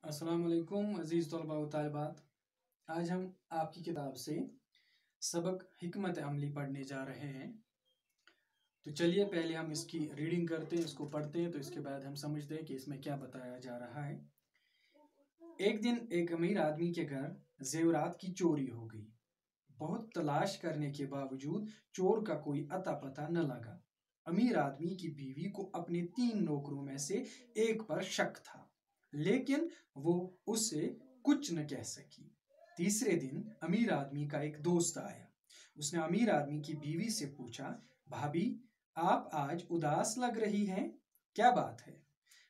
अस्सलाम वालेकुम अज़ीज़ तलबा व तालिबात। आज हम आपकी किताब से सबक हिकमत अमली पढ़ने जा रहे हैं। तो चलिए पहले हम इसकी रीडिंग करते हैं, इसको पढ़ते हैं, तो इसके बाद हम समझते हैं कि इसमें क्या बताया जा रहा है। एक दिन एक अमीर आदमी के घर जेवरात की चोरी हो गई। बहुत तलाश करने के बावजूद चोर का कोई अता पता न लगा। अमीर आदमी की बीवी को अपने 3 नौकरों में से एक पर शक था, लेकिन वो उससे कुछ न कह सकी। तीसरे दिन अमीर आदमी का एक दोस्त आया। उसने अमीर आदमी की बीवी से पूछा, भाभी, आप आज उदास लग रही हैं, क्या बात है?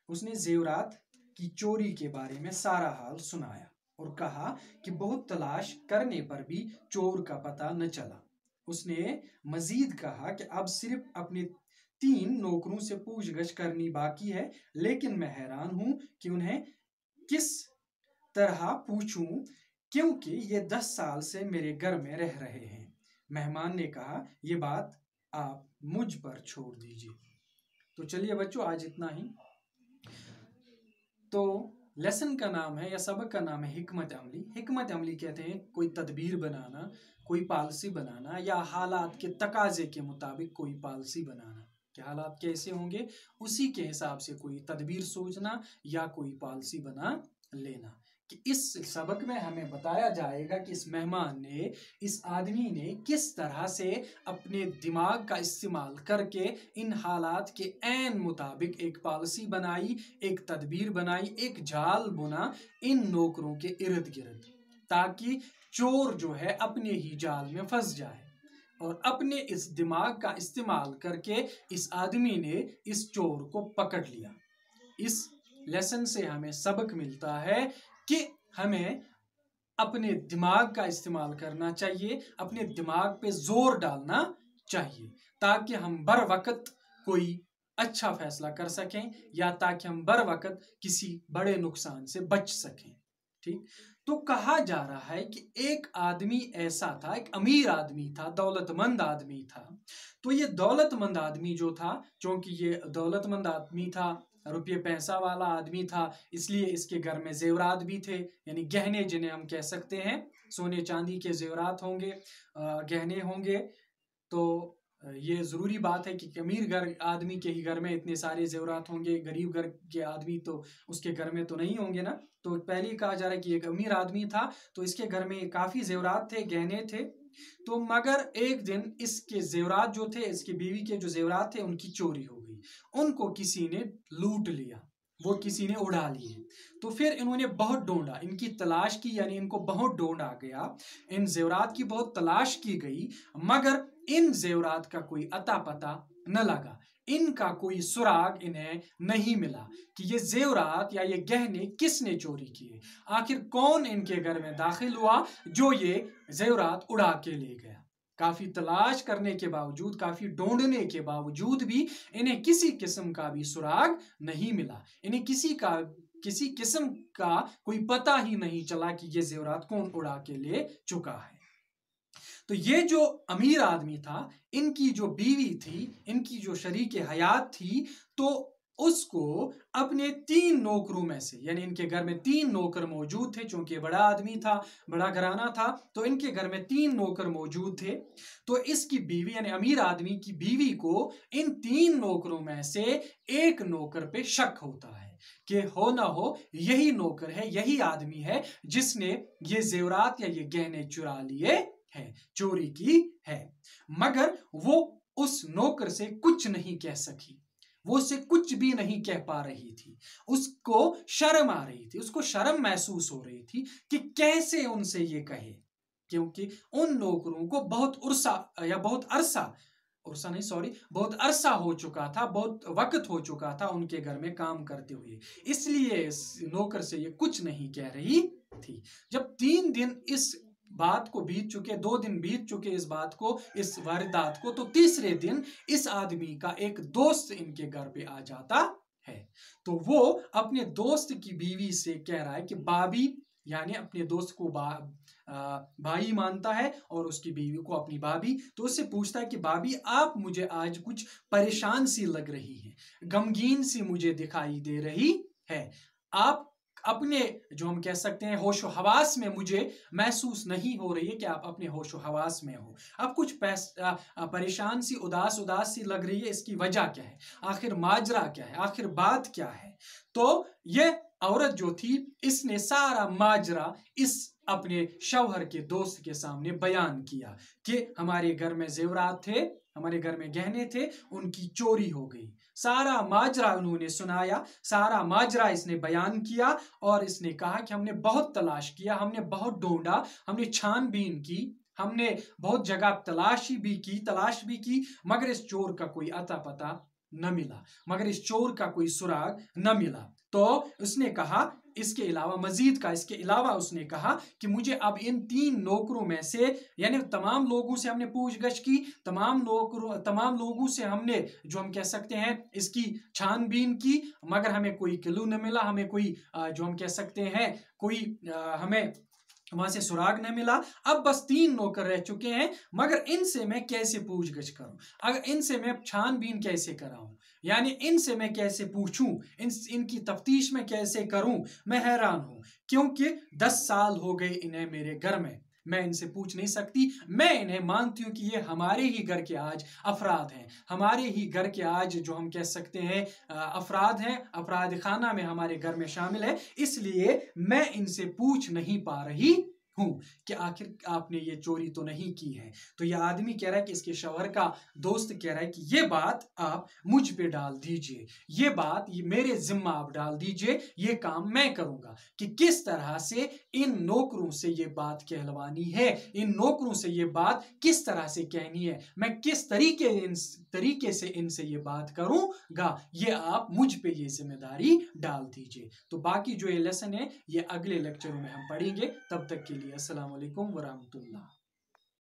उसने जेवरात की चोरी के बारे में सारा हाल सुनाया और कहा कि बहुत तलाश करने पर भी चोर का पता न चला। उसने मजीद कहा कि अब सिर्फ अपने 3 नौकरों से पूछगछ करनी बाकी है, लेकिन मैं हैरान हूं कि उन्हें किस तरह पूछूं, क्योंकि ये 10 साल से मेरे घर में रह रहे हैं। मेहमान ने कहा, ये बात आप मुझ पर छोड़ दीजिए। तो चलिए बच्चों, आज इतना ही। तो लेसन का नाम है या सबक का नाम है हिकमत अमली। हिकमत अमली कहते हैं कोई तदबीर बनाना, कोई पॉलिसी बनाना, या हालात के तकाजे के मुताबिक कोई पॉलिसी बनाना कि हालात कैसे होंगे उसी के हिसाब से कोई तदबीर सोचना या कोई पॉलिसी बना लेना। कि इस सबक में हमें बताया जाएगा कि इस मेहमान ने, इस आदमी ने किस तरह से अपने दिमाग का इस्तेमाल करके इन हालात के ऐन मुताबिक एक पॉलिसी बनाई, एक तदबीर बनाई, एक जाल बुना इन नौकरों के इर्द गिर्द, ताकि चोर जो है अपने ही जाल में फंस जाए। और अपने इस दिमाग का इस्तेमाल करके इस आदमी ने इस चोर को पकड़ लिया। इस लेसन से हमें सबक मिलता है कि हमें अपने दिमाग का इस्तेमाल करना चाहिए, अपने दिमाग पे जोर डालना चाहिए, ताकि हम बर वक्त कोई अच्छा फैसला कर सकें या ताकि हम बर वक्त किसी बड़े नुकसान से बच सकें। ठीक, तो कहा जा रहा है कि एक आदमी ऐसा था, एक अमीर आदमी था, दौलतमंद आदमी था। तो ये दौलतमंद आदमी जो था, क्योंकि ये दौलतमंद आदमी था, रुपये पैसा वाला आदमी था, इसलिए इसके घर में जेवरात भी थे, यानी गहने, जिन्हें हम कह सकते हैं सोने चांदी के जेवरात होंगे, गहने होंगे। तो ये ज़रूरी बात है कि अमीर घर आदमी के ही घर में इतने सारे जेवरात होंगे, गरीब घर के आदमी तो उसके घर में तो नहीं होंगे ना। तो पहले ही कहा जा रहा है कि एक अमीर आदमी था, तो इसके घर में काफ़ी जेवरात थे, गहने थे। तो मगर एक दिन इसके जेवरात जो थे, इसकी बीवी के जो जेवरात थे, उनकी चोरी हो गई। उनको किसी ने लूट लिया, वो किसी ने उड़ा लिए। तो फिर इन्होंने बहुत ढूंढा, इनकी तलाश की, यानी इनको बहुत ढूंढा गया, इन जेवरात की बहुत तलाश की गई, मगर इन जेवरात का कोई अता पता न लगा, इनका कोई सुराग इन्हें नहीं मिला कि ये जेवरात या ये गहने किसने चोरी किए। आखिर कौन इनके घर में दाखिल हुआ जो ये जेवरात उड़ा के ले गया। काफी तलाश करने के बावजूद, काफी ढूंढने के बावजूद भी इन्हें किसी किस्म का भी सुराग नहीं मिला। इन्हें किसी किस्म का कोई पता ही नहीं चला कि ये जेवरात कौन उड़ा के ले चुका है। तो ये जो अमीर आदमी था, इनकी जो बीवी थी, इनकी जो शरीक हयात थी, तो उसको अपने 3 नौकरों में से, यानी इनके घर में 3 नौकर मौजूद थे, क्योंकि बड़ा आदमी था, बड़ा घराना था, तो इनके घर में 3 नौकर मौजूद थे। तो इसकी बीवी, यानी अमीर आदमी की बीवी को इन 3 नौकरों में से एक नौकर पे शक होता है कि हो ना हो यही नौकर है, यही आदमी है जिसने ये जेवरात या ये गहने चुरा लिए है, चोरी की है। मगर वो उस नौकर से कुछ नहीं कह सकी, वो उससे कुछ भी नहीं कह पा रही थी। उसको शर्म आ रही थी, उसको शर्म महसूस हो रही थी कि कैसे उनसे ये कहे, क्योंकि उन नौकरों को बहुत बहुत अरसा हो चुका था, बहुत वक्त हो चुका था उनके घर में काम करते हुए, इसलिए इस नौकर से ये कुछ नहीं कह रही थी। जब 3 दिन इस बात को बीत चुके, 2 दिन बीत चुके इस बात को, इस वारदात को, तो तीसरे दिन इस आदमी का एक दोस्त इनके घर पे आ जाता है। तो वो अपने दोस्त की बीवी से कह रहा है कि भाभी, यानी अपने दोस्त को भाई मानता है और उसकी बीवी को अपनी भाभी। तो उससे पूछता है कि भाभी, आप मुझे आज कुछ परेशान सी लग रही हैं, गमगीन सी मुझे दिखाई दे रही है, आप अपने जो हम कह सकते हैं होशो हवास में मुझे महसूस नहीं हो रही है कि आप अपने होशो हवास में हो। अब कुछ परेशान सी, उदास उदास सी लग रही है। इसकी वजह क्या है, आखिर माजरा क्या है, आखिर बात क्या है? तो ये औरत जो थी, इसने सारा माजरा इस अपने शौहर के दोस्त के सामने बयान किया कि हमारे घर में जेवरात थे, हमारे घर में गहने थे, उनकी चोरी हो गई। सारा माजरा उन्होंने सुनाया, सारा माजरा इसने बयान किया और इसने कहा कि हमने बहुत तलाश किया, हमने बहुत ढूंढा, हमने छानबीन की, हमने बहुत जगह तलाश भी की, मगर इस चोर का कोई अता पता न मिला, मगर इस चोर का कोई सुराग न मिला। तो उसने कहा इसके अलावा उसने कहा कि मुझे अब इन 3 नौकरों में से, यानी तमाम लोगों से हमने पूछगछ की, तमाम लोगों से हमने जो हम कह सकते हैं इसकी छानबीन की, मगर हमें कोई क्लू न मिला, हमें कोई जो हम कह सकते हैं कोई हमें वहां से सुराग न मिला। अब बस 3 नौकर रह चुके हैं, मगर इनसे मैं कैसे पूछगछ करूं, अगर इनसे मैं छानबीन कैसे कराऊं, यानी इनसे मैं कैसे पूछूं, इनकी तफ्तीश में कैसे करूं? मैं हैरान हूं, क्योंकि 10 साल हो गए इन्हें मेरे घर में, मैं इनसे पूछ नहीं सकती। मैं इन्हें मानती हूं कि ये हमारे ही घर के आज अफराद हैं, हमारे ही घर के आज जो हम कह सकते हैं अफराद हैं, अपराध खाना में हमारे घर में शामिल है, इसलिए मैं इनसे पूछ नहीं पा रही हूं कि आखिर आपने ये चोरी तो नहीं की है। तो यह आदमी कह रहा है कि इसके शौहर का दोस्त कह रहा है कि ये बात आप मुझ पे डाल दीजिए, ये बात ये मेरे जिम्मा आप डाल दीजिए, ये काम मैं करूंगा कि किस तरह से इन नौकरों से ये बात कहलवानी है, इन नौकरों से ये बात किस तरह से कहनी है, मैं किस तरीके से इनसे ये बात करूंगा, ये आप मुझ पे ये जिम्मेदारी डाल दीजिए। तो बाकी जो ये लेसन है ये अगले लेक्चरों में हम पढ़ेंगे। तब तक के लिए अस्सलाम वालेकुम वरहमतुल्लाह।